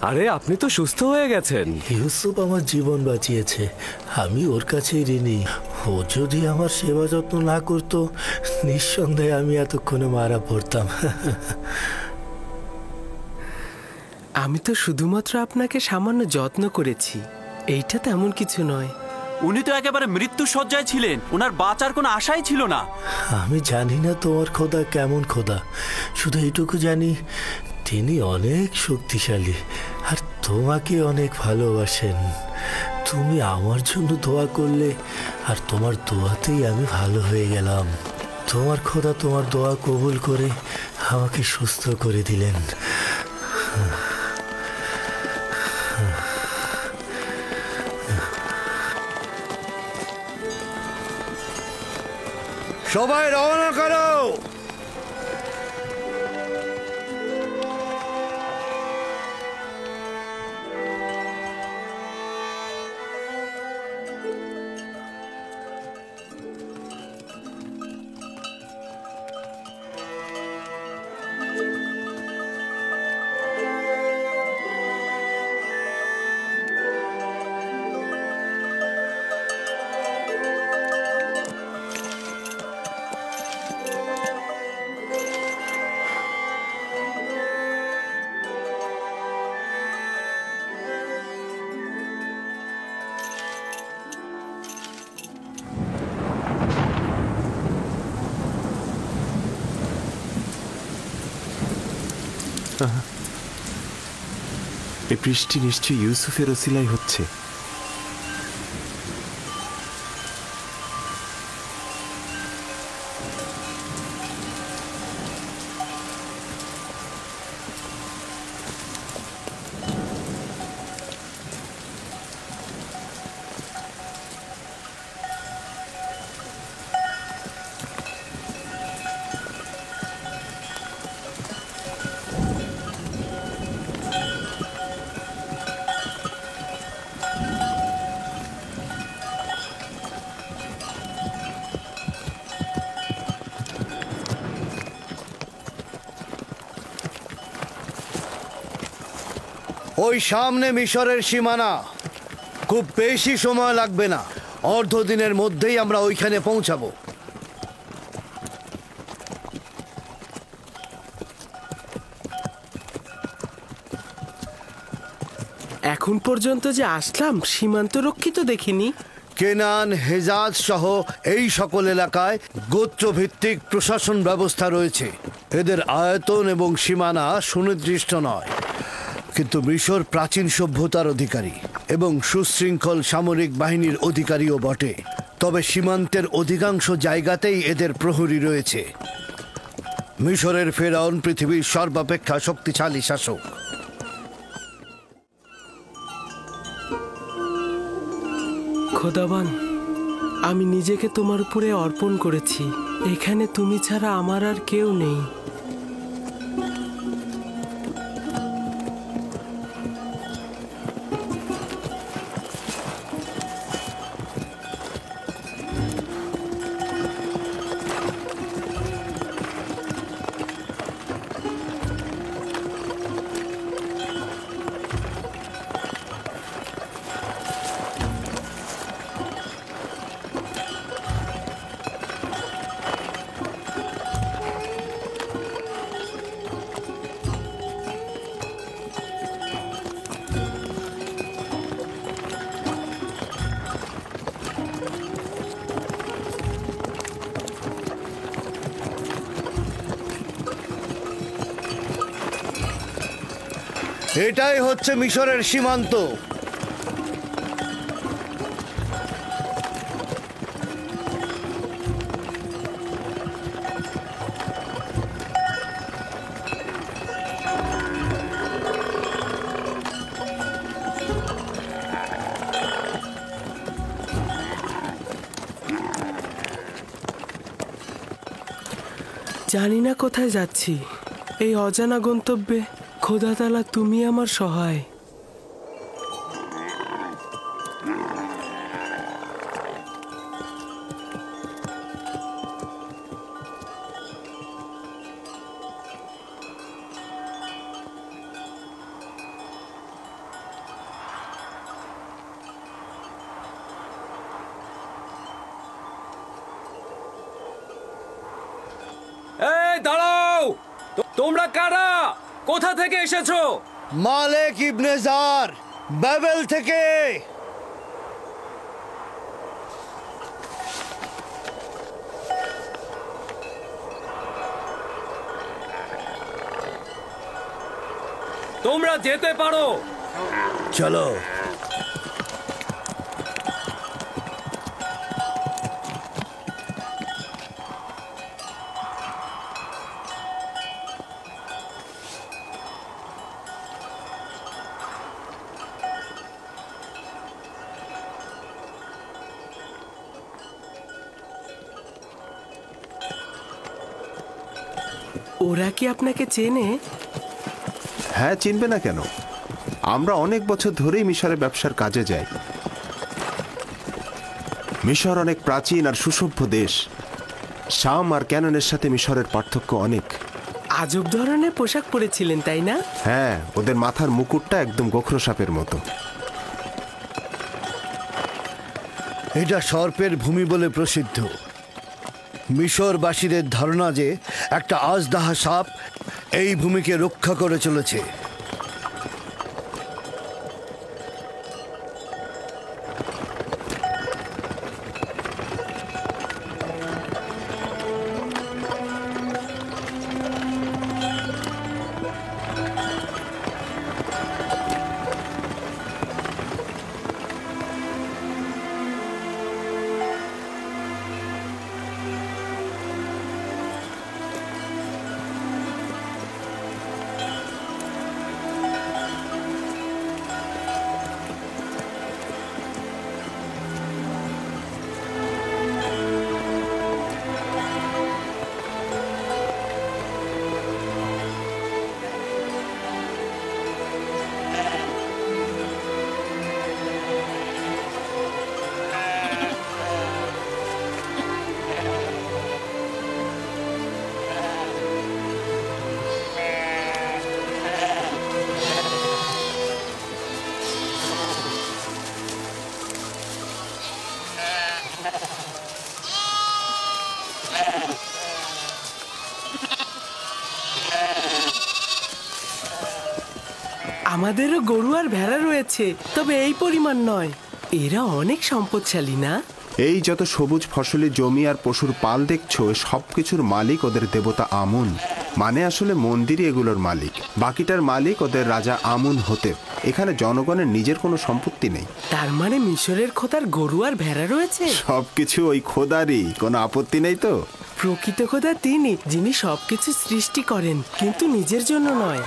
আরে আপনি তো সুস্থ হয়ে গেছেন। ইউসুফ আমার জীবন বাঁচিয়েছে, আমি ওর কাছেই ঋণী। ও যদি আমার সেবা যত্ন না করতো, নিঃসন্দেহে আমি এতক্ষণে মারা পড়তাম। আমি তো শুধুমাত্র আপনাকে সামান্য যত্ন করেছি, এইটা তেমন কিছু নয়। উনি তো একেবারে মৃত্যু শয্যায় ছিলেন, ওনার বাঁচার কোনো আশাই ছিল না। আমি জানি না তোমার খোদা কেমন খোদা, শুধু এইটুকু জানি তিনি অনেক শক্তিশালী আর তোমাকে অনেক ভালোবাসেন। তুমি আমার জন্য দোয়া করলে আর তোমার দোয়াতেই আমি ভালো হয়ে গেলাম। তোমার খোদা তোমার দোয়া কবুল করে আমাকে সুস্থ করে দিলেন। সবাই রওনা করো। এই বৃষ্টি নিশ্চয়ই ইউসুফের ওসিলাই হচ্ছে। ওই সামনে মিশরের সীমানা, খুব বেশি সময় লাগবে না, অর্ধ দিনের মধ্যেই আমরা ওইখানে পৌঁছাবো। এখন পর্যন্ত যে আসলাম সীমান্ত রক্ষিত দেখিনি। কেনান, হেজাজ সহ এই সকল এলাকায় গোত্রভিত্তিক প্রশাসন ব্যবস্থা রয়েছে। এদের আয়তন এবং সীমানা সুনির্দিষ্ট নয়, কিন্তু মিশর প্রাচীন সভ্যতার অধিকারী এবং সুশৃঙ্খল সামরিক বাহিনীর অধিকারীও বটে। তবে সীমান্তের অধিকাংশ জায়গাতেই এদের প্রহরী রয়েছে। মিশরের ফেরাউন পৃথিবীর সর্বাপেক্ষা শক্তিশালী শাসক। খোদাবান, আমি নিজেকে তোমার উপরে অর্পণ করেছি। এখানে তুমি ছাড়া আমার আর কেউ নেই। এটাই হচ্ছে মিশরের সীমান্ত। জানি না কোথায় যাচ্ছি। এই অজানা গন্তব্যে খোদা তাআলা তুমি আমার সহায়। দাঁড়াও, তোমরা কারা? কোথা থেকে এসেছো? মালেক ইবনে জার, বাবেল থেকে। তোমরা যেতে পারো। চলো। ওরা কি আপনাকে চেনে? হ্যাঁ, চিনবে না কেন? আমরা অনেক বছর ধরেই মিশরে ব্যবসার কাজে যাই। মিশর অনেক প্রাচীন আর সুসভ্য দেশ। শাম আর ক্যাননের সাথে মিশরের পার্থক্য অনেক। আজব ধরনের পোশাক পরেছিলেন, তাই না? হ্যাঁ, ওদের মাথার মুকুটটা একদম গোখরো সাপের মতো। এটা সর্পের ভূমি বলে প্রসিদ্ধ। মিশরবাসীদের ধারণা যে একটা আজদাহা সাপ এই ভূমিকে রক্ষা করে চলেছে। আমাদেরও গরু আর ভেড়া রয়েছে, তবে এই পরিমাণ নয়। এরা অনেক সম্পদশালী, না? এই যত সবুজ ফসলি জমি আর পশুর পাল দেখছো, সবকিছুর মালিক ওদের দেবতা আমুন। মানে আসলে মন্দিরই এগুলোর মালিক। বাকিটার মালিক ওদের রাজা আমুন হতে। এখানে জনগণের নিজের কোনো সম্পত্তি নেই। তার মানে মিশরের খোদার গরু আর ভেড়া রয়েছে? সবকিছু ওই খোদারই, কোনো আপত্তি নেই তো? প্রকৃত খোদা তিনি, যিনি সবকিছু সৃষ্টি করেন, কিন্তু নিজের জন্য নয়।